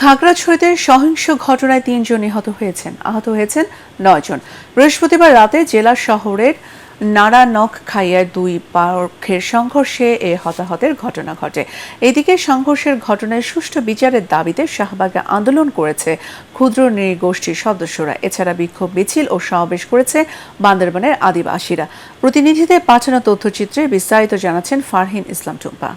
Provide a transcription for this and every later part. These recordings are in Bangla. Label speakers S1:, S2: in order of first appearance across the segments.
S1: খাগড়াছড়িতে সহিংস ঘটনায় ৩ জন নিহত হয়েছেন, আহত হয়েছেন ৯ জন। বৃহস্পতিবার রাতে জেলা শহরের নারানখাইয়ায় দুই পক্ষের সংঘর্ষে এ হতাহতের ঘটনা ঘটে। এদিকে সংঘর্ষের ঘটনায় সুষ্ঠু বিচারের দাবিতে শাহবাগে আন্দোলন করেছে ক্ষুদ্র নৃগোষ্ঠীর সদস্যরা। এছাড়া বিক্ষোভ মিছিল ও সমাবেশ করেছে বান্দরবানের আদিবাসীরা। প্রতিনিধিদের পাঠানো তথ্যচিত্রে বিস্তারিত জানাচ্ছেন ফারহিন ইসলাম টুম্পা।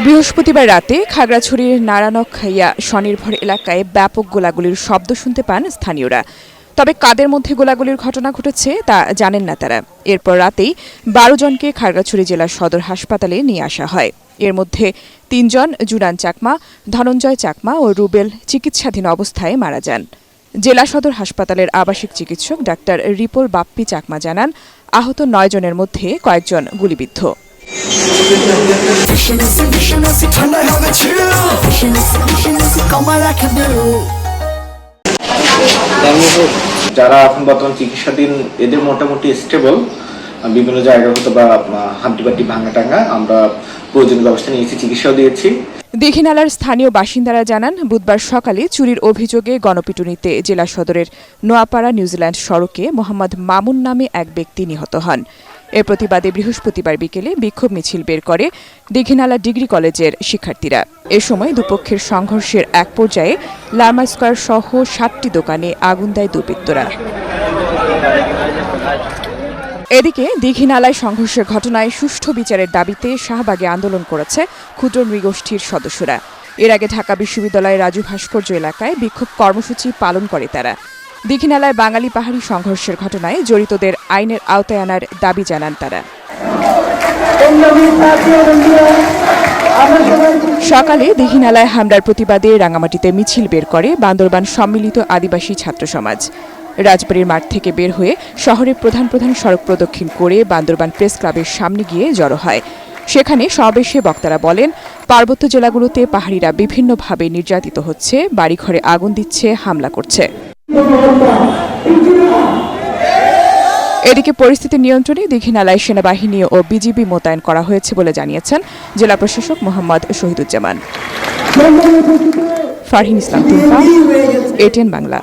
S2: বৃহস্পতিবার রাতে খাগড়াছড়ির নারানখাইয়া স্বনির্ভর এলাকায় ব্যাপক গোলাগুলির শব্দ শুনতে পান স্থানীয়রা। তবে কাদের মধ্যে গোলাগুলির ঘটনা ঘটেছে তা জানেন না তারা। এরপর রাতেই ১২ জনকে খাগড়াছড়ি জেলা সদর হাসপাতালে নিয়ে আসা হয়। এর মধ্যে ৩ জন জুনান চাকমা, ধনঞ্জয় চাকমা ও রুবেল চিকিৎসাধীন অবস্থায় মারা যান। জেলা সদর হাসপাতালের আবাসিক চিকিৎসক ডাক্তার রিপোর বাপ্পি চাকমা জানান, আহত ৯ জনের মধ্যে কয়েকজন গুলিবিদ্ধ।
S3: যারা এখন বর্তমান চিকিৎসাধীন এদের মোটামুটি স্টেবল, বিভিন্ন জায়গায় হয়তো বা হাড্ডিবাটি ভাঙা টাঙ্গা, আমরা প্রয়োজনীয় ব্যবস্থা নিয়েছি, চিকিৎসাও দিয়েছি।
S2: দীঘিনালার স্থানীয় বাসিন্দারা জানান, বুধবার সকালে চুরির অভিযোগে গণপিটুনিতে জেলা সদরের নোয়াপাড়া নিউজিল্যান্ড সড়কে মোহাম্মদ মামুন নামে এক ব্যক্তি নিহত হন। এর প্রতিবাদে বৃহস্পতিবার বিকেলে বিক্ষোভ মিছিল বের করে দীঘিনালা ডিগ্রি কলেজের শিক্ষার্থীরা। এ সময় দুপক্ষের সংঘর্ষের এক পর্যায়ে লার্মা স্কয়ার সহ ৭টি দোকানে আগুন দেয় দুর্বৃত্তরা। এদিকে দীঘিনালায় সংঘর্ষের ঘটনায় সুষ্ঠু বিচারের দাবিতে শাহবাগে আন্দোলন করেছে ক্ষুদ্র নৃগোষ্ঠীর সদস্যরা। এর আগে ঢাকা বিশ্ববিদ্যালয়ের রাজু ভাস্কর্য এলাকায় বিক্ষোভ কর্মসূচি পালন করে তারা। দীঘিনালায় বাঙালি পাহাড়ি সংঘর্ষের ঘটনায় জড়িতদের আইনের আওতায় আনার দাবি জানান তারা। সকালে দীঘিনালায় হামলার প্রতিবাদে রাঙামাটিতে মিছিল বের করে বান্দরবান সম্মিলিত আদিবাসী ছাত্র সমাজ। রাজবাড়ির মাঠ থেকে বের হয়ে শহরের প্রধান প্রধান সড়ক প্রদক্ষিণ করে বান্দরবান প্রেস ক্লাবের সামনে গিয়ে জড়ো হয়। সেখানে সমাবেশে বক্তারা বলেন, পার্বত্য জেলাগুলোতে পাহাড়িরা বিভিন্নভাবে নির্যাতিত হচ্ছে, বাড়িঘরে আগুন দিচ্ছে, হামলা করছে। এদিকে পরিস্থিতি নিয়ন্ত্রণে দীঘিনালায় সেনাবাহিনী ও বিজিবি মোতায়েন করা হয়েছে বলে জানিয়েছেন জেলা প্রশাসক মোহাম্মদ শহীদুজ্জামান। ফারহিন ইসলাম টুম্পা, এটিএন বাংলা।